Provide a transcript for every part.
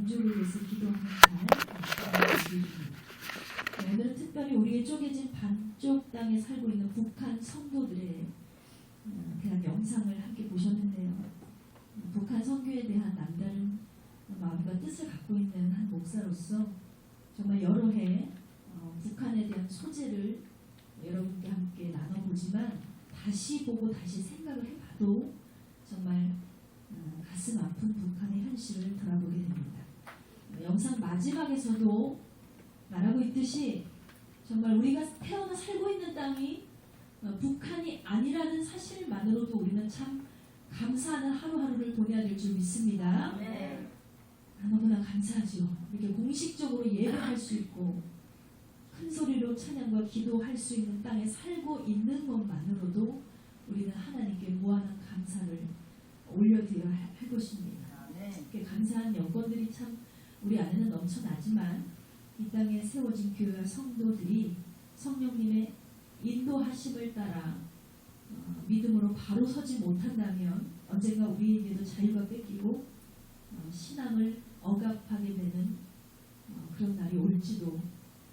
민족을 위해서 기도하는 날, 오늘은 특별히 우리의 쪼개진 반쪽 땅에 살고 있는 북한 성도들에 대한 영상을 함께 보셨는데요. 북한 선교에 대한 남다른 마음과 뜻을 갖고 있는 한 목사로서 정말 여러 해 북한에 대한 소재를 여러분께 함께 나눠보지만 다시 보고 다시 생각을 해봐도 정말 가슴 아픈 북한의 현실을 돌아보게 됩니다. 영상 마지막에서도 말하고 있듯이 정말 우리가 태어나 살고 있는 땅이 북한이 아니라는 사실만으로도 우리는 참 감사하는 하루하루를 보내야 될 줄 믿습니다. 네. 너무나 감사하죠. 이렇게 공식적으로 예배할 수 있고 큰 소리로 찬양과 기도할 수 있는 땅에 살고 있는 것만으로도 우리는 하나님께 무한한 감사를 올려드려야 할 것입니다. 이렇게 감사한 여건들이 참 우리 안에는 넘쳐나지만 이 땅에 세워진 교회와 성도들이 성령님의 인도하심을 따라 믿음으로 바로 서지 못한다면 언젠가 우리에게도 자유가 뺏기고 신앙을 억압하게 되는 그런 날이 올지도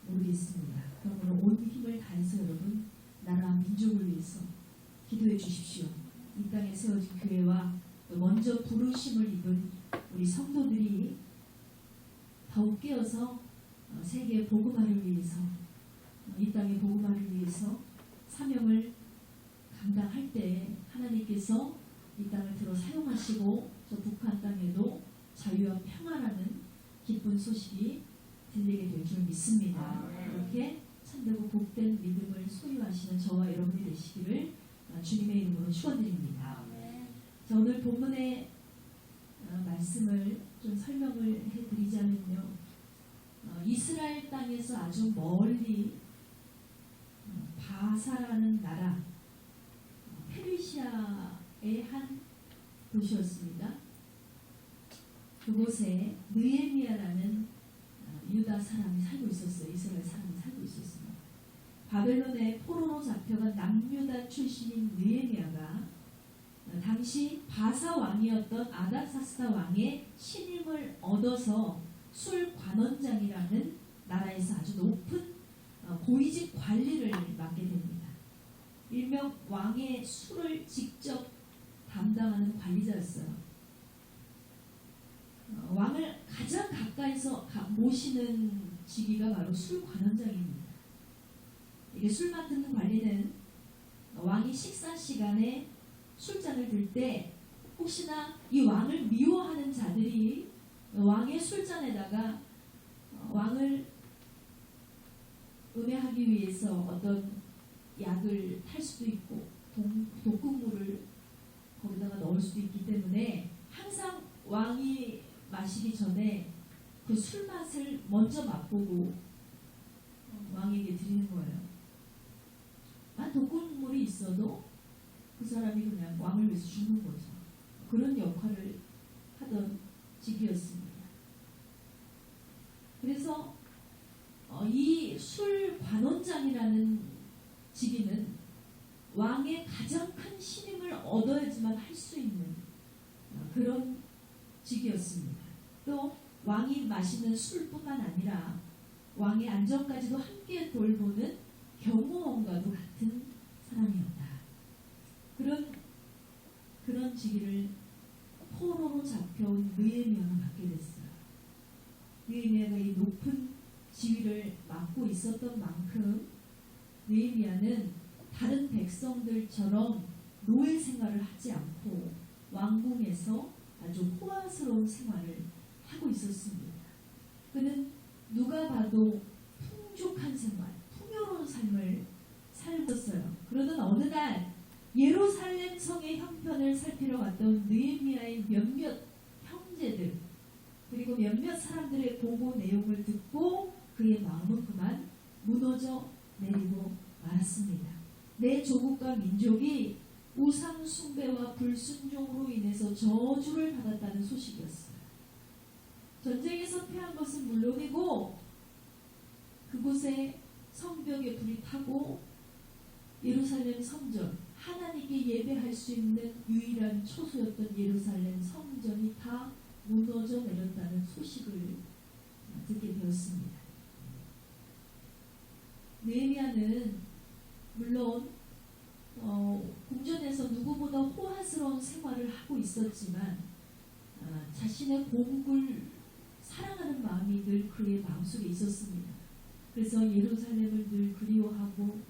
모르겠습니다. 그러므로 온 힘을 다해서 여러분 나라와 민족을 위해서 기도해 주십시오. 이 땅에 세워진 교회와 먼저 부르심을 입은 우리 성도들이 더욱 깨어서 세계의 복음화를 위해서 이 땅의 복음화를 위해서 사명을 감당할 때 하나님께서 이 땅을 들어 사용하시고 저 북한 땅에도 자유와 평화라는 기쁜 소식이 들리게 될 줄 믿습니다. 그렇게 참되고 복된 믿음을 소유하시는 저와 여러분이 되시기를 주님의 이름으로 축원드립니다. 자, 오늘 본문의 말씀을 좀 설명을 해드리자면요. 이스라엘 땅에서 아주 멀리 바사라는 나라 페르시아의 한 도시였습니다. 그곳에 느헤미야라는 유다 사람이 살고 있었어요. 이스라엘 사람이 살고 있었습니다. 바벨론의 포로로 잡혀간 남유다 출신인 느헤미야가 당시 바사 왕이었던 아닥사스다 왕의 신임을 얻어서 술 관원장이라는 나라에서 아주 높은 고위직 관리를 맡게 됩니다. 일명 왕의 술을 직접 담당하는 관리자였어요. 왕을 가장 가까이서 모시는 직위가 바로 술 관원장입니다. 이게 술 맡는 관리는 왕이 식사 시간에 술잔을 들 때 혹시나 이 왕을 미워하는 자들이 왕의 술잔에다가 왕을 음해하기 위해서 어떤 약을 탈 수도 있고 독극물을 거기다가 넣을 수도 있기 때문에 항상 왕이 마시기 전에 그 술 맛을 먼저 맛보고 왕에게 드리는 거예요. 독극물이 있어도 그 사람이 그냥 왕을 위해서 죽는 거죠. 그런 역할을 하던 직위였습니다. 그래서 이 술 관원장이라는 직위는 왕의 가장 큰 신임을 얻어야지만 할 수 있는 그런 직위였습니다. 또 왕이 마시는 술뿐만 아니라 왕의 안전까지도 함께 돌보는 경호원과도 같은 사람이었다. 그런 직위를 포로로 잡혀온 느헤미야가 맡게 됐어요. 느헤미야가 이 높은 지위를 맡고 있었던 만큼 느헤미야는 다른 백성들처럼 노예 생활을 하지 않고 왕궁에서 아주 호화스러운 생활을 하고 있었습니다. 그는 누가 봐도 풍족한 생활, 풍요로운 삶을 살고 있었어요. 그러던 어느 날 예루살렘 성의 형편을 살피러 갔던 느헤미야의 몇몇 형제들 그리고 몇몇 사람들의 보고 내용을 듣고 그의 마음은 그만 무너져 내리고 말았습니다. 내 조국과 민족이 우상 숭배와 불순종으로 인해서 저주를 받았다는 소식이었어요. 전쟁에서 패한 것은 물론이고 그곳에 성벽에 불이 타고 예루살렘 성전, 하나님께 예배할 수 있는 유일한 초소였던 예루살렘 성전이 다 무너져 내렸다는 소식을 듣게 되었습니다. 느헤미야는 물론 궁전에서 누구보다 호화스러운 생활을 하고 있었지만 자신의 고국을 사랑하는 마음이 늘 그의 마음속에 있었습니다. 그래서 예루살렘을 늘 그리워하고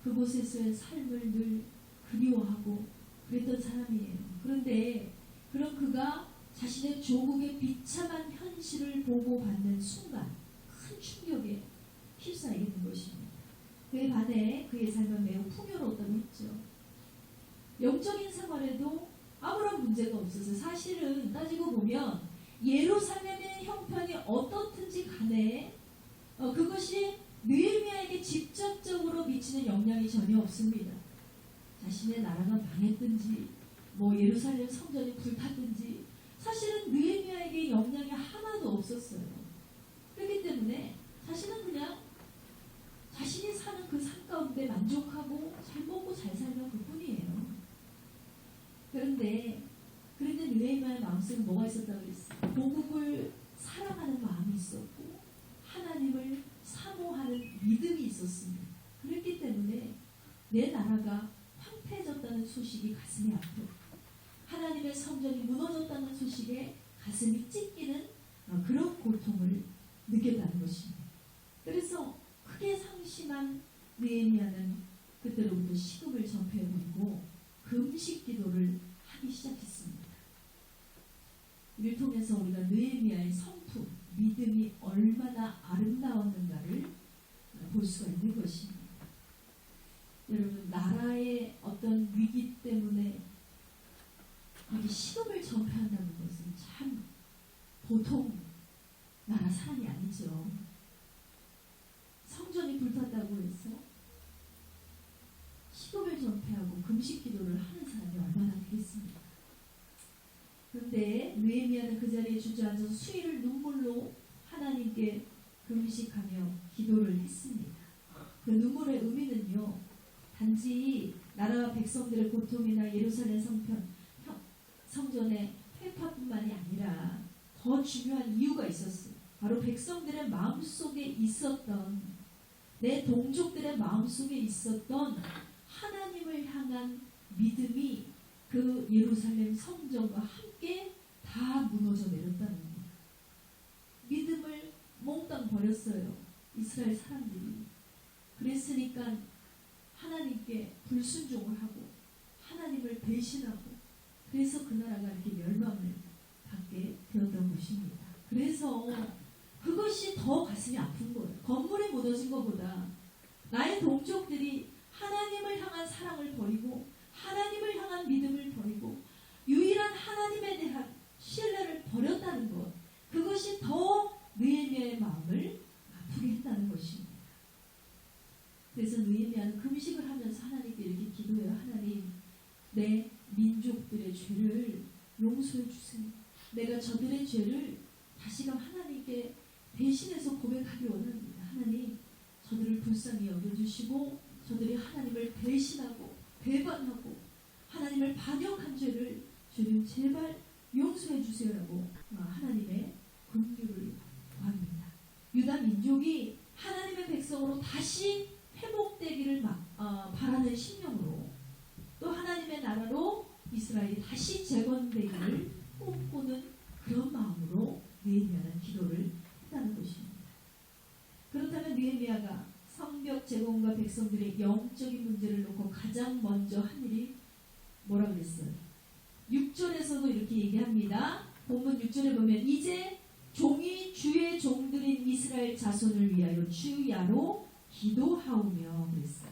그곳에서의 삶을 늘 그리워하고 그랬던 사람이에요. 그런데 그런 그가 자신의 조국의 비참한 현실을 보고 받는 순간 큰 충격에 휩싸이게 된 것입니다. 그에 반해 그의 삶은 매우 풍요로웠다고 했죠. 영적인 생활에도 아무런 문제가 없어서 사실은 따지고 보면 예루살렘의 형편이 어떻든지 간에 그것이 느헤미야에게 직접적으로 미치는 영향이 전혀 없습니다. 자신의 나라가 망했든지 예루살렘 성전이 불탔든지 사실은 느헤미야에게 영향이 하나도 없었어요. 그렇기 때문에 자신은 그냥 자신이 사는 그 삶 가운데 만족하고 잘 먹고 잘 살면 그뿐이에요. 그런데 느헤미야의 마음속에 뭐가 있었다고 그랬어요? 고국을 사랑하는 마음이 있었고 하나님을 사모하는 믿음이 있었습니다. 그렇기 때문에 내 나라가 황폐해졌다는 소식이 가슴이 아프고 하나님의 성전이 무너졌다는 소식에 가슴이 찢기는 그런 고통을 느꼈다는 것입니다. 그래서 크게 상심한 느헤미야는 그때로부터 식음을 전폐해버리고 금식 기도를 하기 시작했습니다. 이를 통해서 우리가 느헤미야의 성품, 믿음이 얼마나 아름다웠는가를 볼 수가 있는 것입니다. 여러분, 나라의 어떤 위기 때문에 이렇게 식음을 전폐한다는 것은 참 보통 나라 사람이 아니죠. 성전이 불탔다고 해서 식음을 전폐하고 금식 기도를 하는 사람이 얼마나 되겠습니까? 그런데 느헤미야는 그 자리에 주저앉아서 수일을 눈물로 하나님께 금식하며 기도를 했습니다. 그 눈물의 의미는요, 단지 나라와 백성들의 고통이나 예루살렘 성전의 회파뿐만이 아니라 더 중요한 이유가 있었어요. 바로 백성들의 마음속에 있었던, 내 동족들의 마음속에 있었던 하나님을 향한 믿음이 그 예루살렘 성전과 함께 다 무너져 내렸다는 겁니다. 믿음을 몽땅 버렸어요. 이스라엘 사람들이. 그랬으니까 하나님께 불순종을 하고 하나님을 배신하고 그래서 그 나라가 이렇게 멸망을 받게 되었던 것입니다. 그래서 그것이 더 가슴이 아픈 거예요. 건물에 무너진 것보다 나의 동족들이 하나님을 향한 사랑을 버리고 하나님을 향한 믿음을 버리고 유일한 하나님에 대한 신뢰를 버렸다는 것, 그것이 더 느헤미야의 마음을 아프게 했다는 것입니다. 그래서 느헤미야는 금식을 하면서 하나님께 이렇게 기도해요. 하나님, 내 민족들의 죄를 용서해 주세요. 내가 저들의 죄를 다시금 하나님께 대신해서 고백하기 원합니다. 하나님, 저들을 불쌍히 여겨주시고 저들이 하나님을 배신하고 배반하고 하나님을 반역한 죄를 주님 제발 용서해 주세요라고 하나님의 긍휼을 구합니다. 유다 민족이 하나님의 백성으로 다시 회복되기를 바라는 심령으로 또 하나님의 나라로 이스라엘이 다시 재건되기를 꿈꾸는 그런 마음으로 느헤미야는 기도를 했다는 것입니다. 그렇다면 느헤미야가 성벽 재건과 백성들의 영적인 문제를 놓고 가장 먼저 한 일이 뭐라고 그랬어요? 6절에서도 이렇게 얘기합니다. 본문 6절에 보면 이제 종이 주의 종들인 이스라엘 자손을 위하여 주야로 기도하오며 그랬어요.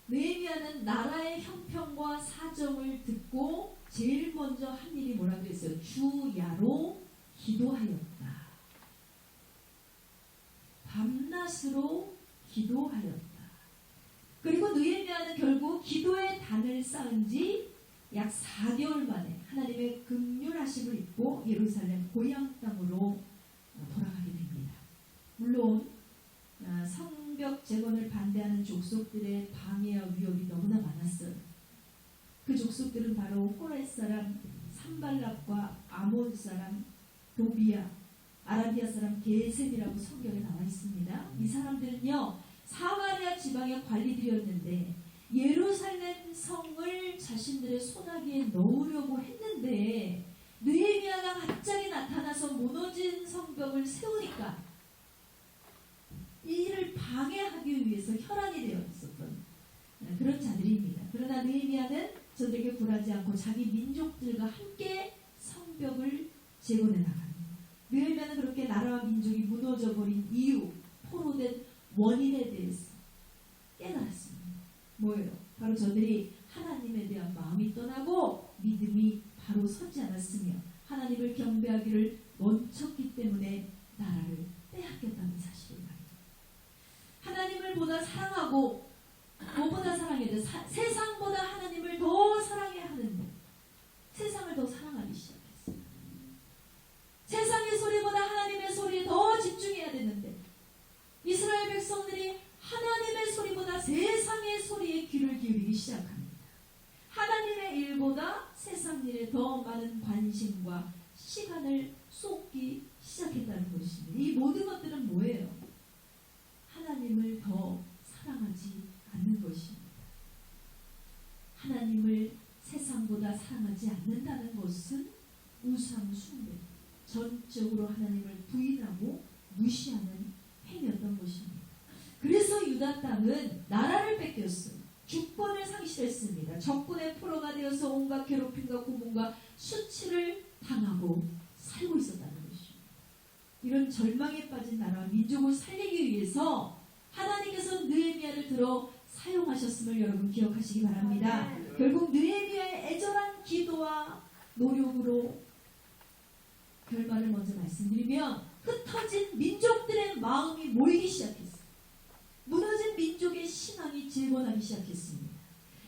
느헤미야는 나라의 형편과 사정을 듣고 제일 먼저 한 일이 뭐라고 그랬어요? 주야로 기도하였다. 밤낮으로 기도하였다. 그리고 느헤미야는 결국 기도의 단을 쌓은 지 약 4개월 만에 하나님의 긍휼하심을 입고 예루살렘 고향 땅으로 돌아가게 됩니다. 물론 성벽 재건을 반대하는 족속들의 방해와 위협이 너무나 많았어요. 그 족속들은 바로 호렛 사람 산발랍과 아몬 사람 도비야, 아라비아 사람 게셈이라고 성경에 나와 있습니다. 이 사람들은요 사마리아 지방의 관리들이었는데 예루살렘 성을 자신들의 소나기에 넣으려고 했는데 느헤미야가 갑자기 나타나서 무너진 성벽을 세우니까 이를 방해하기 위해서 혈안이 되어 있었던 그런 자들입니다. 그러나 느헤미야는 저들에게 굴하지 않고 자기 민족들과 함께 성벽을 재건해 나갑니다. 느헤미야는 그렇게 나라와 민족이 무너져 버린 이유, 포로된 원인에 대해서 깨달았습니다. 뭐예요? 바로 저들이 하나님에 대한 마음이 떠나고 믿음이 바로 서지 않았으며 하나님을 경배하기를 멈췄기 때문에 나라를 빼앗겼다는 사실을 말입니다. 하나님을 보다 사랑하고 무엇보다 사랑해야 돼. 세상보다 하나님을 더 사랑해야 하는데 세상을 더 사랑하기 시작했어요. 세상의 소리보다 하나님의 소리에 더 집중해야 되는데 이스라엘 백성들이 하나님의 소리보다 세상의 소리에 귀를 기울이기 시작합니다. 하나님의 일보다 세상 일에 더 많은 관심과 시간을 쏟기 시작했다는 것입니다. 이 모든 것들은 뭐예요? 하나님을 더 사랑하지 않는 것입니다. 하나님을 세상보다 사랑하지 않는다는 것은 우상 숭배, 전적으로 하나님을 부인하고 무시하는 행위였던 것입니다. 그래서 유다 땅은 나라를 뺏겼어요. 주권을 상실했습니다. 적군의 포로가 되어서 온갖 괴롭힘과 고문과 수치를 당하고 살고 있었다는 것입니다. 이런 절망에 빠진 나라와 민족을 살리기 위해서 하나님께서 느헤미야를 들어 사용하셨음을 여러분 기억하시기 바랍니다. 결국 느헤미야의 애절한 기도와 노력으로 결말을 먼저 말씀드리면 흩어진 민족들의 마음이 모이기 시작했어요. 무너진 민족의 신앙이 재건하기 시작했습니다.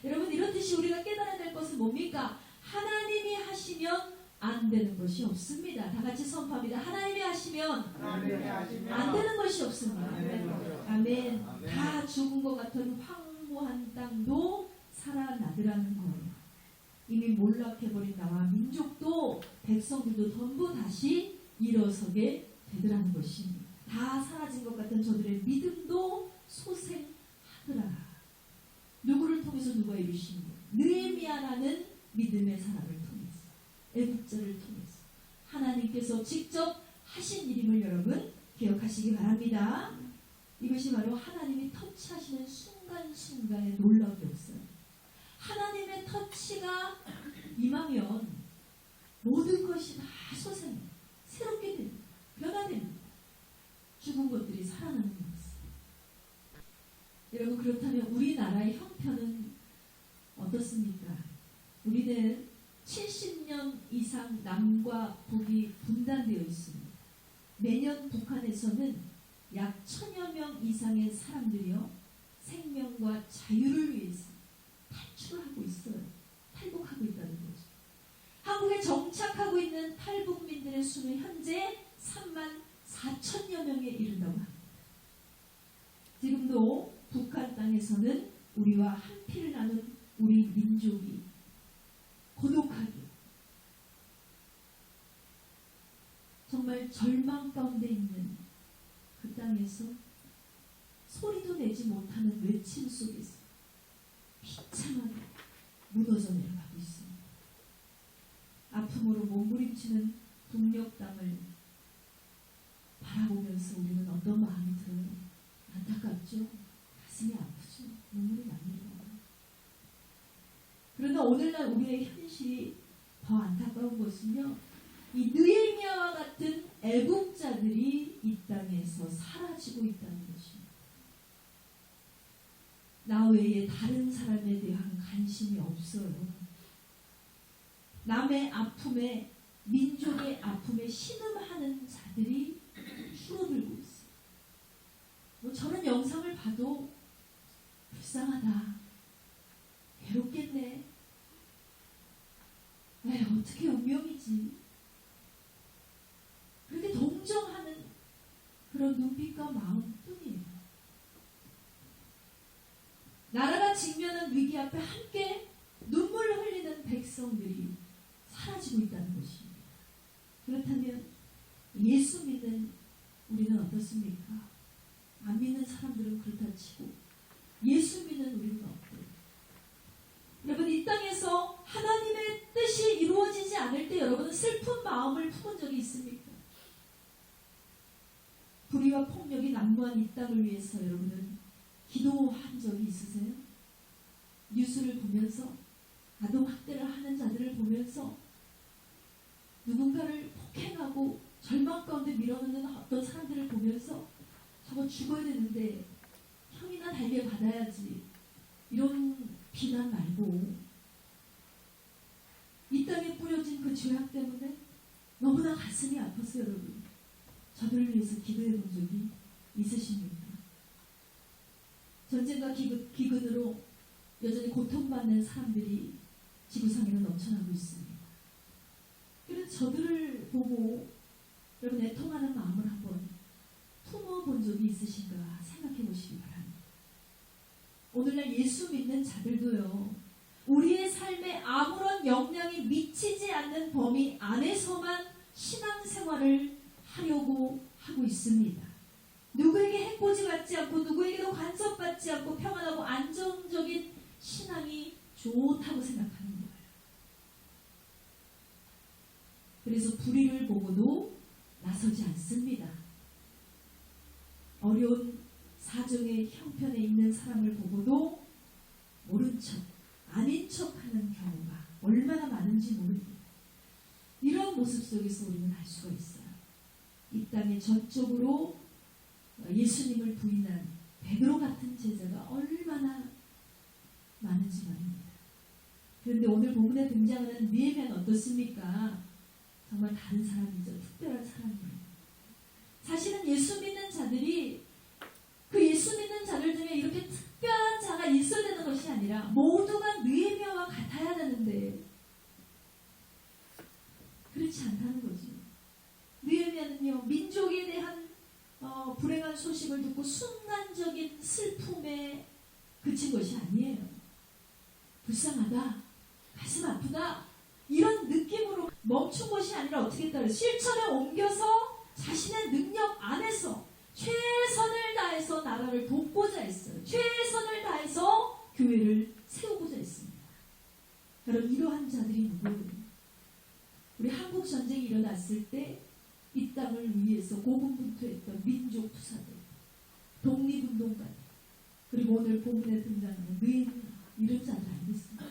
여러분 이렇듯이 우리가 깨달아야 될 것은 뭡니까? 하나님이 하시면 안 되는 것이 없습니다. 다 같이 선포합니다. 하나님이 하시면 안 되는 것이 없습니다. 아멘. 다 죽은 것 같은 황무한 땅도 살아나더라는 거예요. 이미 몰락해버린 나와 민족도 백성들도 전부 다시 일어서게 되더라는 것입니다. 다 사라진 것 같은 저들의 믿음도 소생하더라. 누구를 통해서 누가 이루신 거예요? 느헤미야라는 믿음의 사람을 통해서, 애국자를 통해서 하나님께서 직접 하신 일임을 여러분 기억하시기 바랍니다. 이것이 바로 하나님이 터치하시는 순간순간의 놀라운 역사예요. 하나님의 터치가 임하면 모든 것이 다 소생해 새롭게 됩니다. 변화됩니다. 죽은 것들이 살아나는 것입니다. 여러분 그렇다면 우리나라의 형편은 어떻습니까? 우리는 70년 이상 남과 북이 분단되어 있습니다. 매년 북한에서는 약 1000여 명 이상의 사람들이요 생명과 자유를 위해서 탈출하고 있어요. 탈북하고 있다는 거죠. 한국에 정착하고 있는 탈북민들의 수는 현재 34,000여 명에 이른다고 합니다. 지금도 북한 땅에서는 우리와 한 피를 나눈 우리 민족이 고독하게 정말 절망 가운데 있는 그 땅에서 소리도 내지 못하는 외침 속에서 비참하게 무너져 내려가고 있습니다. 아픔으로 몸부림치는 북녘 땅을 바라보면서 우리는 어떤 마음이 들어요? 안타깝죠? 가슴이 아프죠? 눈물이 납니다. 그러나 오늘날 우리의 현실이 더 안타까운 것은요, 이 느헤미야와 같은 애국자들이 이 땅에서 사라지고 있다는 것입니다. 나 외에 다른 사람에 대한 관심이 없어요. 남의 아픔에, 민족의 아픔에 신음하는 자들이 줄어들고 있어요. 뭐 저런 영상을 봐도 불쌍하다, 괴롭겠네, 에이, 어떻게 운명이지, 그렇게 동정하는 그런 눈빛과 마음뿐이에요. 나라가 직면한 위기 앞에 함께 눈물을 흘리는 백성들이 사라지고 있다는 예수 믿는 우리는 어떻습니까? 안 믿는 사람들은 그렇다 치고 예수 믿는 우리는 어때요? 여러분, 이 땅에서 하나님의 뜻이 이루어지지 않을 때 여러분은 슬픈 마음을 품은 적이 있습니까? 불의와 폭력이 난무한 이 땅을 위해서 여러분은 기도한 적이 있으세요? 뉴스를 보면서 아동학대를 하는 자들을 보면서 누군가를 폭행하고 절망 가운데 밀어넣는 어떤 사람들을 보면서 저거 죽어야 되는데 형이나 달게 받아야지, 이런 비난 말고 이 땅에 뿌려진 그 죄악 때문에 너무나 가슴이 아팠어요. 여러분, 저들을 위해서 기도해 본 적이 있으십니까? 전쟁과 기근으로 여전히 고통받는 사람들이 지구상에는 넘쳐나고 있습니다. 그래서 저들을 보고 여러분 애통하는 마음을 한번 품어본 적이 있으신가 생각해 보시기 바랍니다. 오늘날 예수 믿는 자들도요, 우리의 삶에 아무런 영향이 미치지 않는 범위 안에서만 신앙생활을 하려고 하고 있습니다. 누구에게 해코지 받지 않고 누구에게도 간섭받지 않고 평안하고 안정적인 신앙이 좋다고 생각하는 거예요. 그래서 불의를 보고도 나서지 않습니다. 어려운 사정의 형편에 있는 사람을 보고도 모른 척, 아닌 척하는 경우가 얼마나 많은지 모릅니다. 이런 모습 속에서 우리는 알 수가 있어요. 이 땅에 전적으로 예수님을 부인한 베드로 같은 제자가 얼마나 많은지 말입니다. 그런데 오늘 본문에 등장하는 느헤미야는 어떻습니까? 정말 다른 사람이죠. 특별한 사람이에요. 사실은 예수 믿는 자들이 그 예수 믿는 자들 중에 이렇게 특별한 자가 있어야 되는 것이 아니라 모두가 느헤미야와 같아야 되는데 그렇지 않다는 거죠. 느헤미야는요, 민족에 대한 불행한 소식을 듣고 순간적인 슬픔에 그친 것이 아니에요. 불쌍하다, 가슴 아프다, 이런 느낌으로 멈춘 것이 아니라 어떻게 했다? 실천에 옮겨서 자신의 능력 안에서 최선을 다해서 나라를 돕고자 했어요. 최선을 다해서 교회를 세우고자 했습니다. 여러분, 이러한 자들이 누구예요? 우리 한국 전쟁이 일어났을 때 이 땅을 위해서 고군분투했던 민족 투사들, 독립운동가들, 그리고 오늘 본문에 등장하는 느헤미야, 이런 자들 아니겠습니까?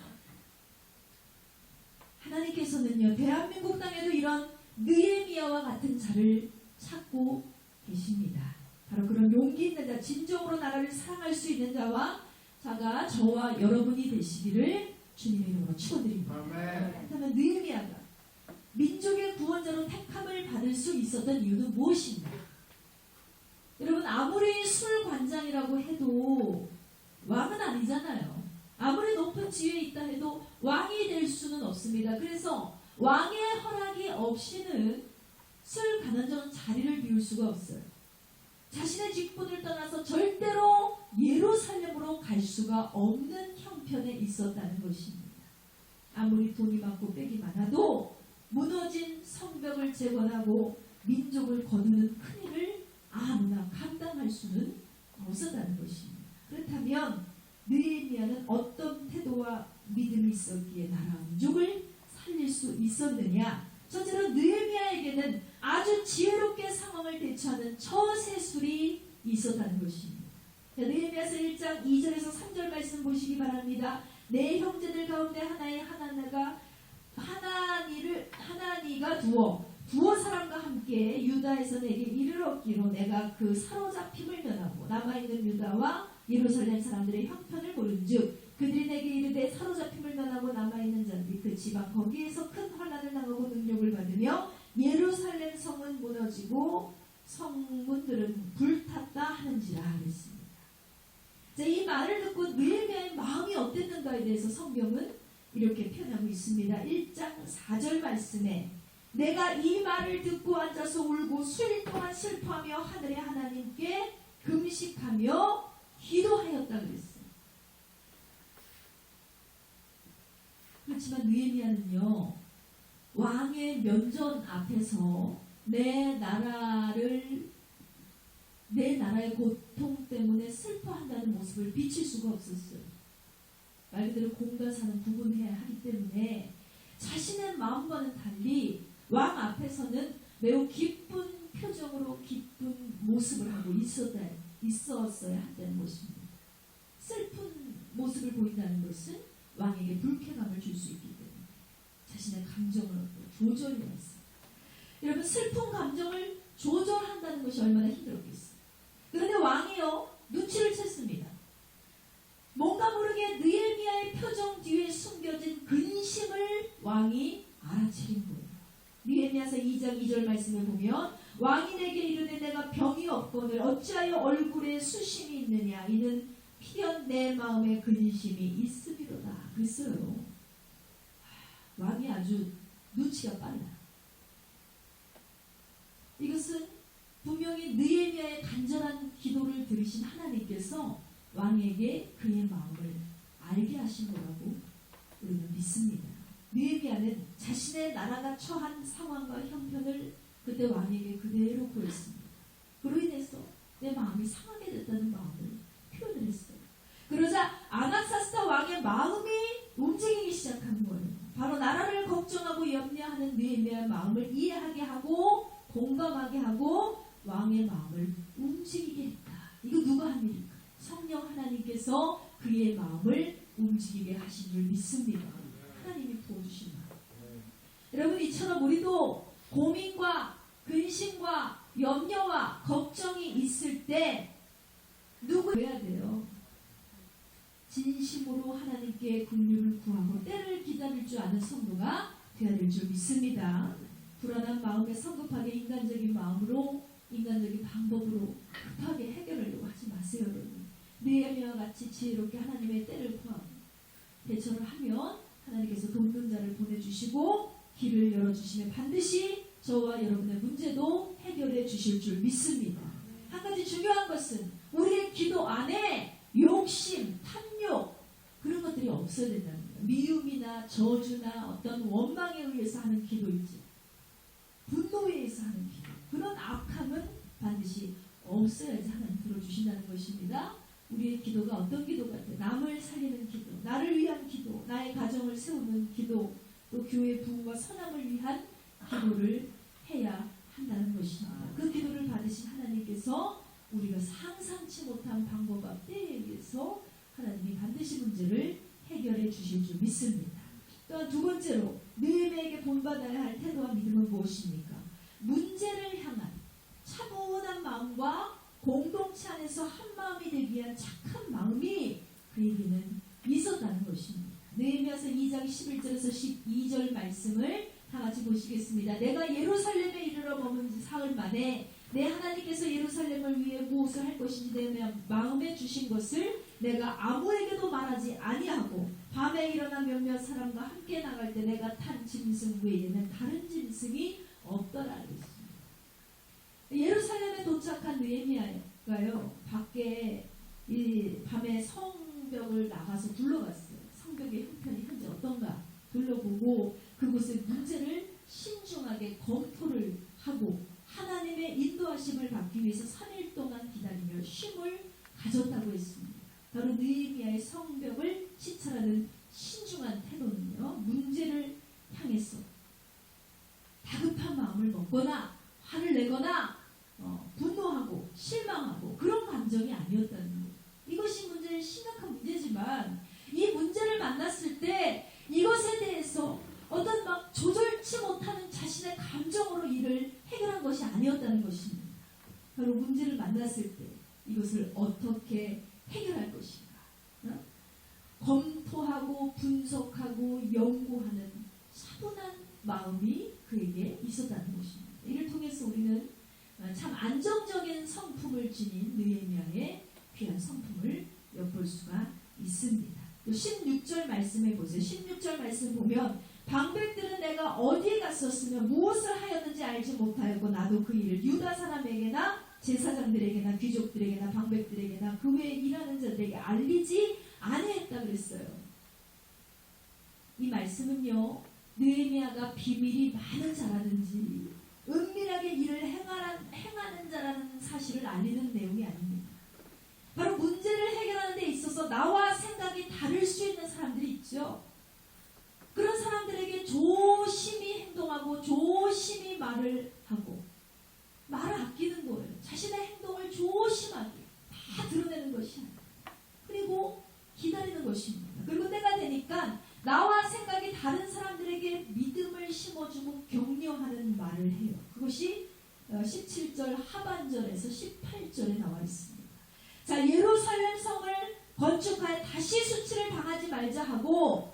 하나님께서는요, 대한민국 땅에도 이런 느헤미야와 같은 자를 찾고 계십니다. 바로 그런 용기 있는 자, 진정으로 나라를 사랑할 수 있는 자가 저와 여러분이 되시기를 주님의 이름으로 축원드립니다. 그렇다면 느헤미야가 민족의 구원자로 택함을 받을 수 있었던 이유는 무엇인가? 여러분, 아무리 술관장이라고 해도 왕은 아니잖아요. 아무리 높은 지위에 있다 해도 왕이 될 수는 없습니다. 그래서 왕의 허락이 없이는 술관원장 자리를 비울 수가 없어요. 자신의 직분을 떠나서 절대로 예루살렘으로 갈 수가 없는 형편에 있었다는 것입니다. 아무리 돈이 많고 빽이 많아도 무너진 성벽을 재건하고 민족을 거두는 큰일을 아무나 감당할 수는 없었다는 것입니다. 그렇다면 느헤미야는 어떤 태도와 믿음이 있었기에 나라 민족을 살릴 수 있었느냐? 첫째로 느헤미야에게는 아주 지혜롭게 상황을 대처하는 처세술이 있었다는 것입니다. 느헤미야서 1장 2절에서 3절 말씀 보시기 바랍니다. 내 형제들 가운데 하나니가 두어 사람과 함께 유다에서 내게 이를 얻기로 내가 그 사로잡힘을 면하고 남아있는 유다와 예루살렘 사람들의 형편을 보른즉 그들이 내게 이르되 사로잡힘을 면하고 남아있는 자들이 그 지방 거기에서 큰 환난을 당하고 능력을 받으며 예루살렘 성은 무너지고 성문들은 불탔다 하는지라 하겠습니다. 이 말을 듣고 느헤미야의 마음이 어땠는가에 대해서 성경은 이렇게 표현하고 있습니다. 1장 4절 말씀에 내가 이 말을 듣고 앉아서 울고 수일 동안 슬퍼하며 하늘의 하나님께 금식하며 기도하였다 그랬어요. 그렇지만 느헤미야는요, 왕의 면전 앞에서 내 나라의 고통 때문에 슬퍼한다는 모습을 비칠 수가 없었어요. 말 그대로 공과 사는 구분해야 하기 때문에 자신의 마음과는 달리 왕 앞에서는 매우 기쁜 표정으로 기쁜 모습을 하고 있었어야 한다는 것입니다. 슬픈 모습을 보인다는 것은 왕에게 불쾌감을 줄 수 있기 때문에 자신의 감정을 조절해야 했어요. 여러분, 슬픈 감정을 조절한다는 것이 얼마나 힘들었겠어요. 그런데 왕이요, 눈치를 챘습니다. 뭔가 모르게 느헤미야의 표정 뒤에 숨겨진 근심을 왕이 알아채린 거예요. 느헤미야서 2장 2절 말씀을 보면 왕이 내게 이르되 내가 병이 없거늘 어찌하여 얼굴에 수심이 있느냐 이는 필연 내 마음에 근심이 있음이로다. 그랬어요. 왕이 아주 눈치가 빨라요. 이것은 분명히 느헤미야의 간절한 기도를 들으신 하나님께서 왕에게 그의 마음을 알게 하신 거라고 우리는 믿습니다. 느헤미야는 자신의 나라가 처한 상황과 형편을 그때 왕에게 그대로 보였습니다. 그로 인해서 내 마음이 상하게 됐다는 마음을 표현을 했어요. 그러자 아닥사스다 왕의 마음이 움직이기 시작한 거예요. 바로 나라를 걱정하고 염려하는 느헤미야의 마음을 이해하게 하고 공감하게 하고 왕의 마음을 움직이게 했다. 이거 누가 한 일일까? 성령 하나님께서 그의 마음을 움직이게 하신 줄 믿습니다. 하나님이 부어주신 마음. 여러분, 이처럼 우리도 고민과 근심과 염려와 걱정이 있을 때 누구 해야 돼요? 진심으로 하나님께 긍휼을 구하고 때를 기다릴 줄 아는 성도가 되어야 될 줄 믿습니다. 불안한 마음에 성급하게 인간적인 마음으로 인간적인 방법으로 급하게 해결하려고 하지 마세요. 여러분. 느헤미야와 같이 지혜롭게 하나님의 때를 구하고 대처를 하면 하나님께서 돕는 자를 보내주시고 길을 열어주시면 반드시 저와 여러분의 문제도 해결해 주실 줄 믿습니다. 한 가지 중요한 것은 우리의 기도 안에 욕심, 탐욕 그런 것들이 없어야 된다는 거예요. 미움이나 저주나 어떤 원망에 의해서 하는 기도이지 분노에 의해서 하는 기도, 그런 악함은 반드시 없어야지 하나님 들어주신다는 것입니다. 우리의 기도가 어떤 기도 같아요? 남을 살리는 기도, 나를 위한 기도, 나의 가정을 세우는 기도, 또 교회 부흥과 선함을 위한 기도를 해야 한다는 것입니다. 그 기도를 받으신 하나님께서 우리가 상상치 못한 방법과 때에 의해서 하나님이 반드시 문제를 해결해 주실 줄 믿습니다. 또한 두 번째로 느헤미야에게 본받아야 할 태도와 믿음은 무엇입니까? 문제를 향한 차분한 마음과 공동체 안에서 한 마음이 되기 위한 착한 마음이 그에게는 있었다는 것입니다. 느헤미야서 2장 11절에서 12절 말씀을 다 같이 보시겠습니다. 내가 예루살렘에 이르러 머문 지 사흘 만에 내 하나님께서 예루살렘을 위해 무엇을 할 것인지 내 마음에 주신 것을 내가 아무에게도 말하지 아니하고 밤에 일어나 몇몇 사람과 함께 나갈 때 내가 탄 짐승 외에는 다른 짐승이 없더라 하겠습니다. 예루살렘에 도착한 느헤미야가요 밖에 이 밤에 성벽을 나가서 둘러봤어요. 성벽의 형편이 현재 어떤가 둘러보고 그곳의 문제를 신중하게 검토를 하고 하나님의 인도하심을 받기 위해서 3일 동안 기다리며 쉼을 가졌다고 했습니다. 바로 느헤미야의 성벽을 시찰하는 신중한 태도는요, 문제를 향해서 다급한 마음을 먹거나 화를 내거나 분노하고 실망하고 그런 감정이 아니었다는 거예요. 이것이 문제는 심각한 문제지만 이 문제를 만났을 때 이것에 대해서 어떤 막 조절치 못하는 자신의 감정으로 이를 해결한 것이 아니었다는 것입니다. 바로 문제를 만났을 때 이것을 어떻게 해결할 것인가 검토하고 분석하고 연구하는 차분한 마음이 그에게 있었다는 것입니다. 이를 통해서 우리는 참 안정적인 성품을 지닌 느헤미야의 귀한 성품을 엿볼 수가 있습니다. 또 16절 말씀해 보세요. 16절 말씀 보면 방백들은 내가 어디에 갔었으며 무엇을 하였는지 알지 못하였고 나도 그 일을 유다 사람에게나 제사장들에게나 귀족들에게나 방백들에게나 그 외에 일하는 자들에게 알리지 아니했다 그랬어요. 이 말씀은요 느헤미야가 비밀이 많은 자라든지 은밀하게 말을 하고 말을 아끼는 거예요. 자신의 행동을 조심하게 다 드러내는 것이 아니에요. 그리고 기다리는 것입니다. 그리고 때가 되니까 나와 생각이 다른 사람들에게 믿음을 심어주고 격려하는 말을 해요. 그것이 17절 하반절에서 18절에 나와 있습니다. 자, 예루살렘 성을 건축하여 다시 수치를 당하지 말자 하고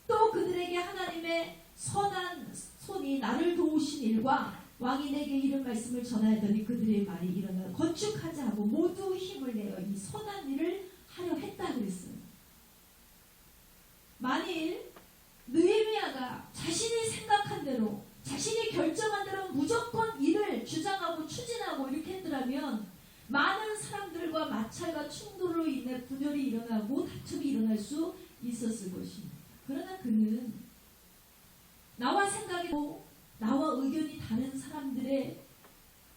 또 그들에게 하나님의 선한 손이 나를 도우신 일과 왕이 내게 이런 말씀을 전하였더니 그들의 말이 일어나 건축하자 하고 모두 힘을 내어 이 선한 일을 하려 했다 그랬어요. 만일 느헤미야가 자신이 생각한 대로 자신이 결정한 대로 무조건 일을 주장하고 추진하고 이렇게 했더라면 많은 사람들과 마찰과 충돌로 인해 분열이 일어나고 다툼이 일어날 수 있었을 것입니다. 그러나 그는 나와 생각이 나와 의견이 다른 사람들의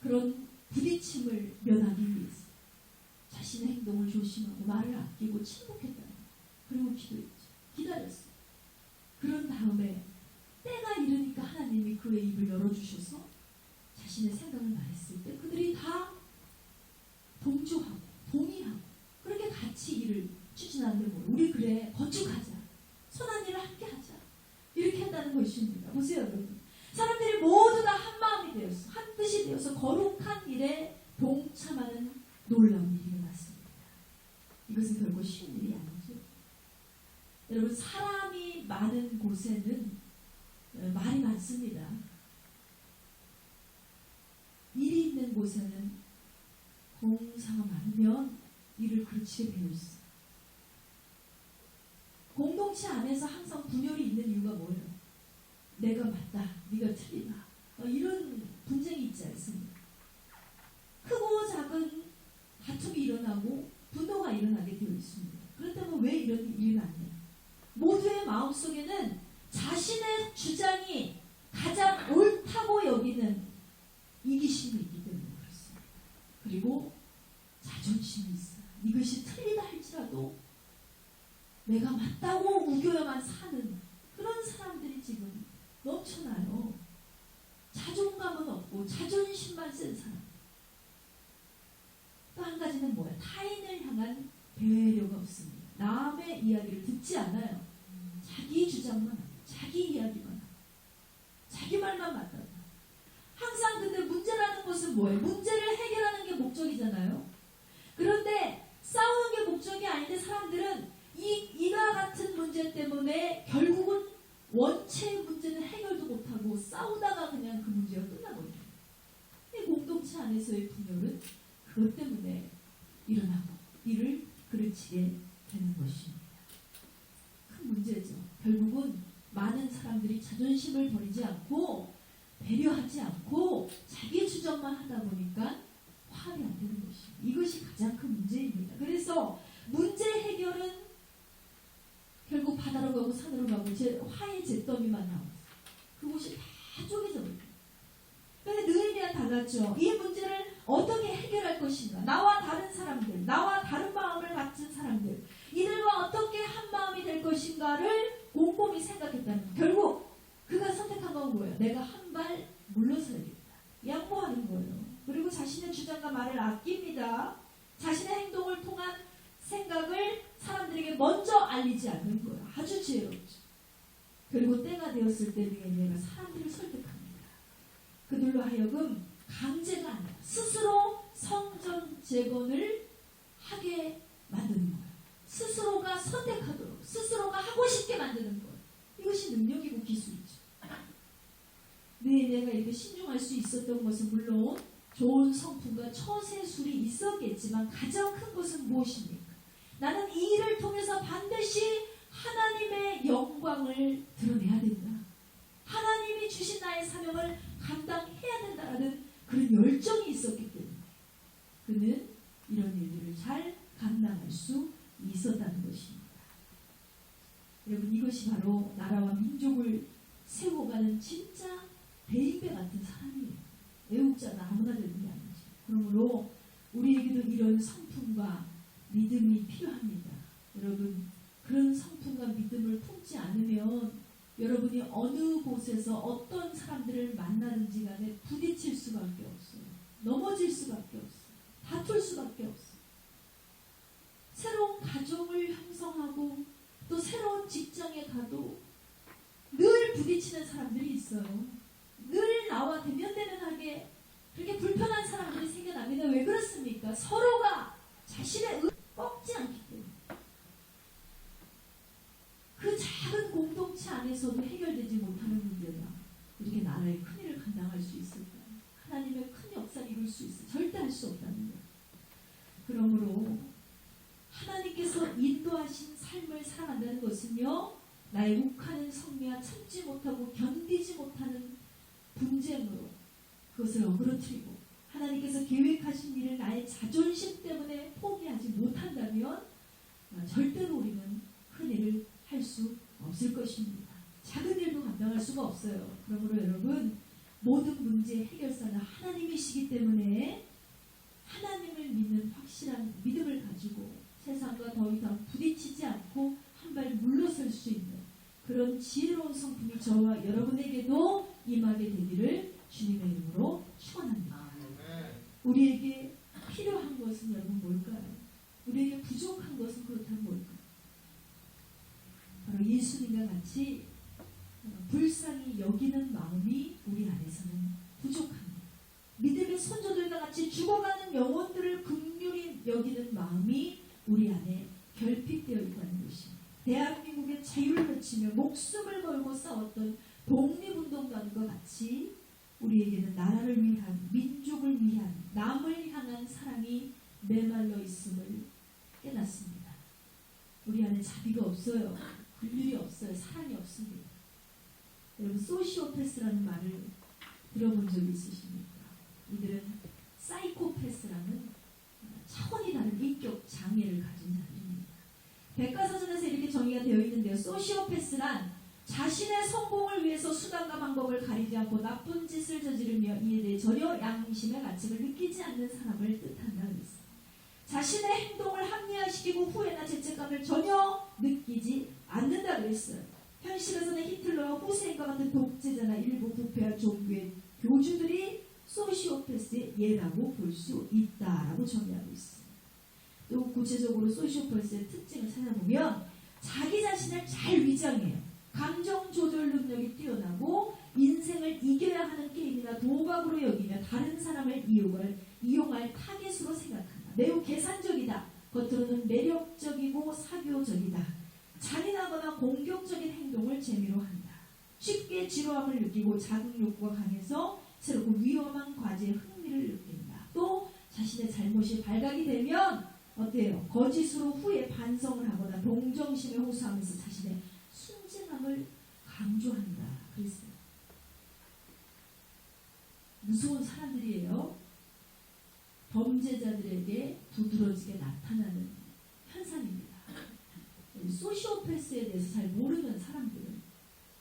그런 부딪힘을 면하기 위해서 자신의 행동을 조심하고 말을 아끼고 침묵했다. 그리고 기도했죠. 기다렸어요. 그런 다음에 때가 이르니까 하나님이 그의 입을 열어주셔서 자신의 생각을 말했을 때 그들이 다 동조하고 동의하고 그렇게 같이 일을 추진하는데 뭐 우리 그래 건축하자. 선한 일을 함께 하자. 이렇게 한다는 것입니다. 보세요 여러분. 사람들이 모두 다 한 마음이 되어서 한 뜻이 되어서 거룩한 일에 동참하는 놀라운 일이 일어났습니다. 이것은 결코 쉬운 일이 아니죠. 여러분 사람이 많은 곳에는 말이 많습니다. 일이 있는 곳에는 공사가 많으면 일을 그르치게 되어 있어요. 공동체 안에서 항상 분열이 있는 이유가 뭐예요? 내가 맞다, 네가 틀리다. 이런 분쟁이 있지 않습니까? 크고 작은 다툼이 일어나고 분노가 일어나게 되어 있습니다. 그렇다면 왜 이런 일이 났냐? 모두의 마음속에는 자신의 주장이 가장 옳다고 여기는 이기심이 있기 때문에 그렇습니다. 그리고 자존심이 있어요. 이것이 틀리다 할지라도 내가 맞다고 우겨야만 사는 그런 사람들이 지금 넘쳐나요. 자존감은 없고 자존심만 센 사람. 또 한 가지는 뭐예요? 타인을 향한 배려가 없습니다. 남의 이야기를 듣지 않아요. 자기 주장만 하고 자기 이야기만 하고 자기 말만 맞다. 항상 근데 문제라는 것은 뭐예요? 문제를 해결하는 게 목적이잖아요. 그런데 싸우는 게 목적이 아닌데 사람들은 이와 같은 문제 때문에 결국은 원체의 문제는 해결도 못하고 싸우다가 그냥 그 문제가 끝나버려요. 이 공동체 안에서의 분열은 그것 때문에 일어나고 이를 그르치게 되는 것입니다. 큰 문제죠. 결국은 많은 사람들이 자존심을 버리지 않고 배려하지 않고 자기 주장만 하다 보니까 화합이 안 되는 것입니다. 이것이 가장 큰 문제입니다. 그래서 문제 해결은 결국 바다로 가고 산으로 가고 화의 잿더미만 나왔어요. 그곳이 다 쪼개져 버려요. 그런데 느헤미야는 달랐죠. 이 문제를 어떻게 해결할 것인가? 나와 다른 사람들, 나와 다른 마음을 갖춘 사람들, 이들과 어떻게 한 마음이 될 것인가를 곰곰이 생각했다는. 결국 그가 선택한 건 뭐예요? 내가 한 발 물러서야겠다. 양보하는 거예요. 그리고 자신의 주장과 말을 아낍니다. 자신의 행동을 통한 생각을 사람들에게 먼저 알리지 않는 거예요. 아주 지혜롭죠. 그리고 때가 되었을 때 느헤미야가 사람들을 설득합니다. 그들로 하여금 강제가 아니라 스스로 성전 재건을 하게 만드는 거예요. 스스로가 선택하도록, 스스로가 하고 싶게 만드는 거예요. 이것이 능력이고 기술이죠. 느헤미야가 이렇게 신중할 수 있었던 것은 물론 좋은 성품과 처세술이 있었겠지만 가장 큰 것은 무엇입니까? 나는 이 일을 통해서 반드시 하나님의 영광을 드러내야 된다. 하나님이 주신 나의 사명을 감당해야 된다는 그런 열정이 있었기 때문에 그는 이런 일들을 잘 감당할 수 있었다는 것입니다. 여러분 이것이 바로 나라와 민족을 세워가는 진짜 대인배 같은 사람이에요. 애국자는 아무나 되는 게 아니죠. 그러므로 우리에게도 이런 성품과 믿음이 필요합니다. 여러분 그런 성품과 믿음을 품지 않으면 여러분이 어느 곳에서 어떤 사람들을 만나든지 간에 있어요. 늘 나와 대면대면하게 그렇게 불편한 사람들이 생겨납니다. 왜 그렇습니까? 서로가 자신의 꺾지 않기 때문에. 그 작은 공동체 안에서도 해결되지 못하는 문제가 이렇게 나라의 큰일을 감당할 수 있을까요? 하나님의 큰 역사를 이룰 수 있어요. 절대 할 수 없다는 거예요. 그러므로 하나님께서 인도하신 삶을 살아간다는 것은요, 나의 욱하는 성미와 참지 못하고 견디지 못하는 분쟁으로 그것을 어그러뜨리고 하나님께서 계획하신 일을 나의 자존심 때문에 포기하지 못한다면 절대로 우리는 큰 일을 할 수 없을 것입니다. 작은 일도 감당할 수가 없어요. 그러므로 여러분, 모든 문제의 해결사는 하나님이시기 때문에 하나님을 믿는 확실한 믿음을 가지고 세상과 더 이상 부딪히지 않고 한 발 물러설 수 있는 그런 지혜로운 성품이 저와 여러분에게도 임하게 되기를 주님의 이름으로 축원합니다. 우리에게 필요한 것은 여러분 뭘까요? 우리에게 부족한 것은 그렇다면 뭘까요? 바로 예수님과 같이 불쌍히 여기는 마음이 우리 안에서는 부족합니다. 믿음의 선조들과 같이 죽어가는 영혼들을 긍휼히 여기는 마음이 우리 안에 결핍되어 있다는 것입니다. 대한민국의 자유를 외치며 목숨을 걸고 싸웠던 독립운동가들과 같이 우리에게는 나라를 위한, 민족을 위한, 남을 향한 사랑이 메말라 있음을 깨닫습니다. 우리 안에 자비가 없어요. 긍휼이 없어요. 사랑이 없습니다. 여러분, 소시오패스라는 말을 들어본 적이 있으십니까? 이들은 사이코패스라는 차원이 다른 인격 장애를 가진 자들입니다. 백과사전에서 이렇게 정의가 되어 있는데요. 소시오패스란 자신의 성공을 위해서 수단과 방법을 가리지 않고 나쁜 짓을 저지르며 이에 대해 전혀 양심의 가책을 느끼지 않는 사람을 뜻한다고 했습니다. 자신의 행동을 합리화시키고 후회나 죄책감을 전혀 느끼지 않는다고 했어요. 현실에서는 히틀러와 후세인과 같은 독재자나 일부 부패한 종교의 교주들이 소시오패스의 예라고 볼 수 있다라고 정의하고 있습니다. 또 구체적으로 소시오패스의 특징을 찾아보면 자기 자신을 잘 위장해요. 감정 조절 능력이 뛰어나고 인생을 이겨야 하는 게임이나 도박으로 여기며 다른 사람을 이용할 타겟으로 생각한다. 매우 계산적이다. 겉으로는 매력적이고 사교적이다. 잔인하거나 공격적인 행동을 재미로 한다. 쉽게 지루함을 느끼고 자극 욕구가 강해서 새롭고 위험한 과제에 흥미를 느낀다. 또 자신의 잘못이 발각이 되면 어때요? 거짓으로 후에 반성을 하거나 동정심에 호소하면서 자신의 순진함을 강조한다. 그랬어요. 무서운 사람들이에요. 범죄자들에게 두드러지게 나타나는 현상입니다. 소시오패스에 대해서 잘 모르는 사람들은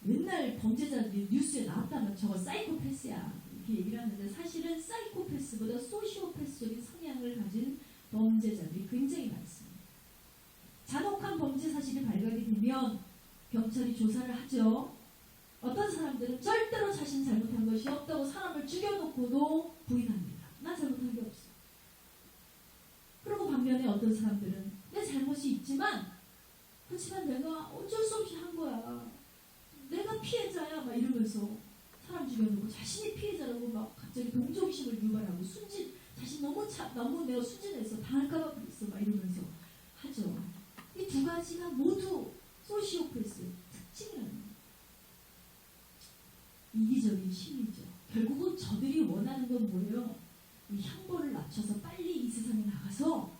맨날 범죄자들이 뉴스에 나왔다면 저거 사이코패스야 이렇게 얘기를 하는데, 사실은 사이코패스보다 소시오패스적인 성향을 가진 범죄자들이 굉장히 많습니다. 잔혹한 범죄 사실이 발각이 되면 경찰이 조사를 하죠. 어떤 사람들은 절대로 자신 잘못한 것이 없다고 사람을 죽여놓고도 부인합니다. 난 잘못한 게 없어. 그리고 반면에 어떤 사람들은 내 잘못이 있지만 그렇지만 내가 어쩔 수 없이 한 거야. 내가 피해자야 막 이러면서 사람 죽여놓고 자신이 피해자라고 막 갑자기 동정심을 유발하고 자신 너무 내가 순진해서 당할까봐 그랬어 막 이러면서 하죠. 이 두 가지가 모두 소시오패스의 특징이라는 거예요. 이기적인 심리죠. 결국은 저들이 원하는 건 뭐예요? 이 형벌을 낮춰서 빨리 이 세상에 나가서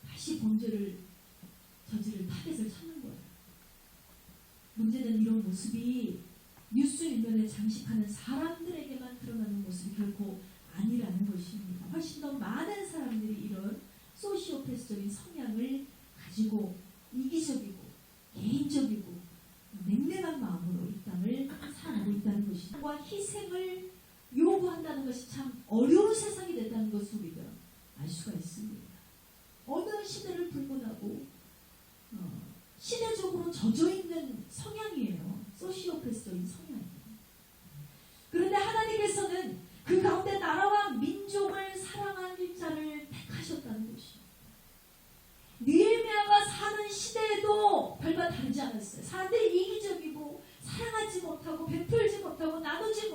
다시 범죄를 저지를 타겟을 찾는 거예요. 문제는 이런 모습이 뉴스 일면에 장식하는 사람들에게만 드러나는 모습이 결코 아니라는 것입니다. 훨씬 더 많은 사람들이 이런 소시오패스적인 성향을 가지고 이기적이고 개인적이고 냉랭한 마음으로 이 땅을 살아가고 있다는 것입니다. 희생을 요구한다는 것이 참 어려운 세상이 됐다는 것을 우리가 알 수가 있습니다. 어느 시대를 불문하고 시대적으로 젖어있는 성향이에요. 소시오패스적인 성향이에요. 그런데 하나님께서는 그 가운데 나라와 민족을 사랑할 자를 택하셨다는 것이에요. 느헤미야가 사는 시대에도 별반 다르지 않았어요. 사람들이 이기적이고 사랑하지 못하고 베풀지 못하고 나누지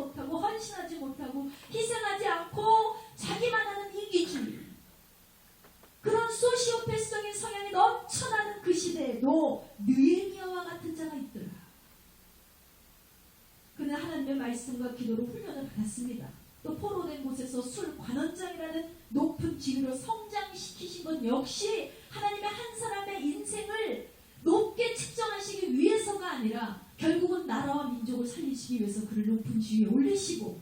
있습니다. 또 포로된 곳에서 술 관원장이라는 높은 지위로 성장시키신 것 역시 하나님의 한 사람의 인생을 높게 측정하시기 위해서가 아니라 결국은 나라와 민족을 살리시기 위해서 그를 높은 지위에 올리시고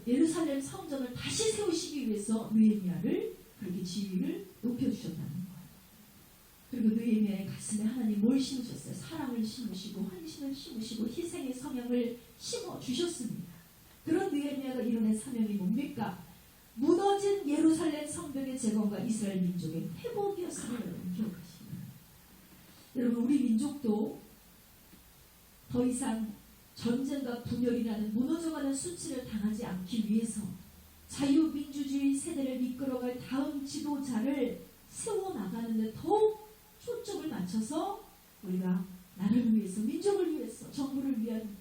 예루살렘 성전을 다시 세우시기 위해서 느헤미야를 그렇게 지위를 높여주셨다는 거예요. 그리고 느헤미야의 가슴에 하나님 뭘 심으셨어요? 사랑을 심으시고 헌신을 심으시고 희생의 성향을 심어주셨습니다. 그런 느헤미야가 이뤄낸 사명이 뭡니까? 무너진 예루살렘 성벽의 재건과 이스라엘 민족의 회복이었음을 여러분 기억하시나요? 여러분 우리 민족도 더 이상 전쟁과 분열이라는 무너져가는 수치를 당하지 않기 위해서 자유민주주의 세대를 이끌어갈 다음 지도자를 세워나가는 데 더욱 초점을 맞춰서 우리가 나라를 위해서, 민족을 위해서, 정부를 위한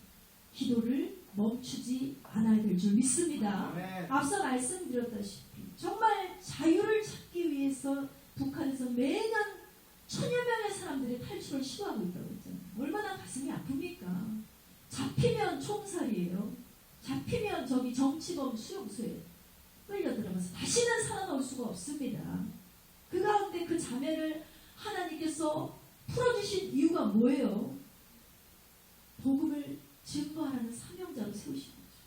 기도를 멈추지 않아야 될 줄 믿습니다. 앞서 말씀드렸다시피 정말 자유를 찾기 위해서 북한에서 매년 1000여 명의 사람들이 탈출을 시도하고 있다고 했잖아요. 얼마나 가슴이 아픕니까? 잡히면 총살이에요. 잡히면 저기 정치범 수용소에 끌려 들어가서 다시는 살아나올 수가 없습니다. 그 가운데 그 자매를 하나님께서 풀어주신 이유가 뭐예요? 복음을 증거하라는 사명자로 세우신 거죠.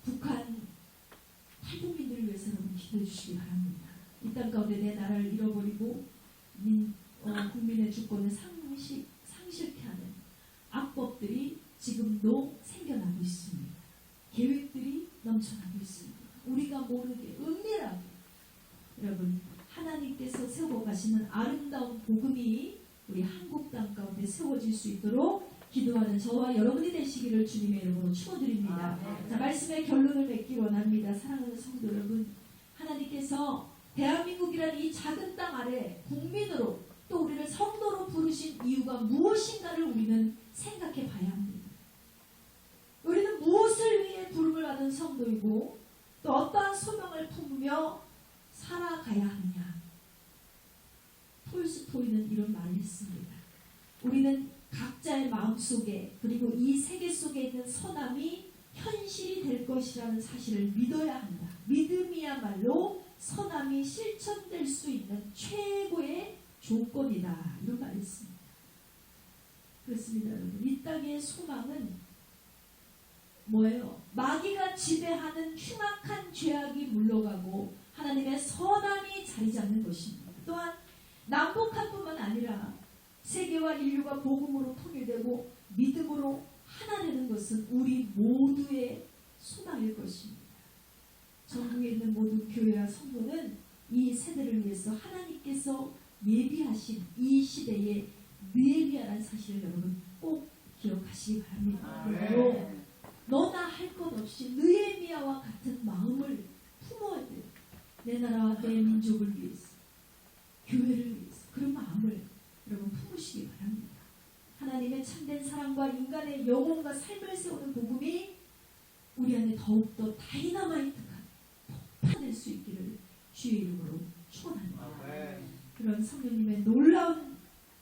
북한 탈북민들을 위해서 여러분 기도해 주시기 바랍니다. 이 땅 가운데 내 나라를 잃어버리고 국민의 주권을 상실케 하는 악법들이 지금도 생겨나고 있습니다. 계획들이 넘쳐나고 있습니다. 우리가 모르게 은밀하게 여러분 하나님께서 세워 가시는 아름다운 복음이 우리 한국 땅 가운데 세워질 수 있도록 기도하는 저와 여러분이 되시기를 주님의 이름으로 축원드립니다. 자, 말씀의 결론을 맺기 원합니다. 사랑하는 성도 여러분, 하나님께서 대한민국이라는 이 작은 땅 아래 국민으로 또 우리를 성도로 부르신 이유가 무엇인가를 우리는 생각해 봐야 합니다. 우리는 무엇을 위해 부름을 받은 성도이고 또 어떠한 소명을 품으며 살아가야 하느냐. 톨스토이는 이런 말을 했습니다. 우리는 각자의 마음속에 그리고 이 세계 속에 있는 선함이 현실이 될 것이라는 사실을 믿어야 한다. 믿음이야말로 선함이 실천될 수 있는 최고의 조건이다. 이런 말을 했습니다. 그렇습니다, 여러분. 이 땅의 소망은 뭐예요? 마귀가 지배하는 흉악한 죄악이 물러가고 하나님의 선함이 자리 잡는 것입니다. 또한 남북한뿐만 아니라 세계와 인류가 복음으로 통일되고 믿음으로 하나 되는 것은 우리 모두의 소망일 것입니다. 전국에 있는 모든 교회와 성도는 이 세대를 위해서 하나님께서 예비하신 이 시대의 느헤미야라는 사실을 여러분 꼭 기억하시기 바랍니다. 그리고 너나 할 것 없이 느헤미야와 같은 마음을 품어야 돼요. 내 나라와 내 민족을 위해서, 교회를 위해서 그런 마음을 여러분 품으시기 바랍니다. 하나님의 참된 사랑과 인간의 영혼과 삶을 세우는 복음이 우리 안에 더욱더 다이너마이트가 폭파될 수 있기를 주의 이름으로 축원합니다. 그런 성령님의 놀라운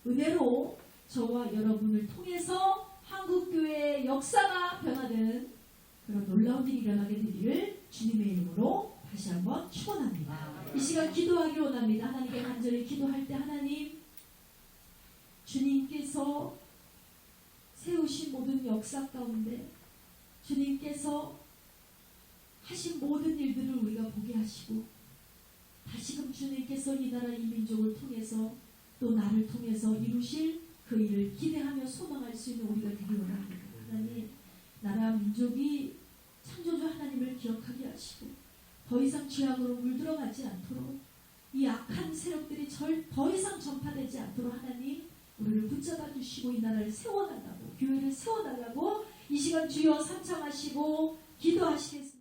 은혜로 저와 여러분을 통해서 한국교회의 역사가 변화되는 그런 놀라운 일이 일어나게 되기를 주님의 이름으로 다시 한번 축원합니다. 이 시간 기도하기 원합니다. 하나님께 간절히 기도할 때 하나님 주님께서 세우신 모든 역사 가운데 주님께서 하신 모든 일들을 우리가 보게 하시고 다시금 주님께서 이 나라 이 민족을 통해서 또 나를 통해서 이루실 그 일을 기대하며 소망할 수 있는 우리가 되기 원합니다. 하나님, 나라 민족이 창조주 하나님을 기억하게 하시고 더 이상 죄악으로 물들어가지 않도록 이 악한 세력들이 더 이상 전파되지 않도록 하나님 우리를 붙잡아 주시고 이 나라를 세워달라고 교회를 세워달라고 이 시간 주여 삼창하시고 기도하시겠습니다.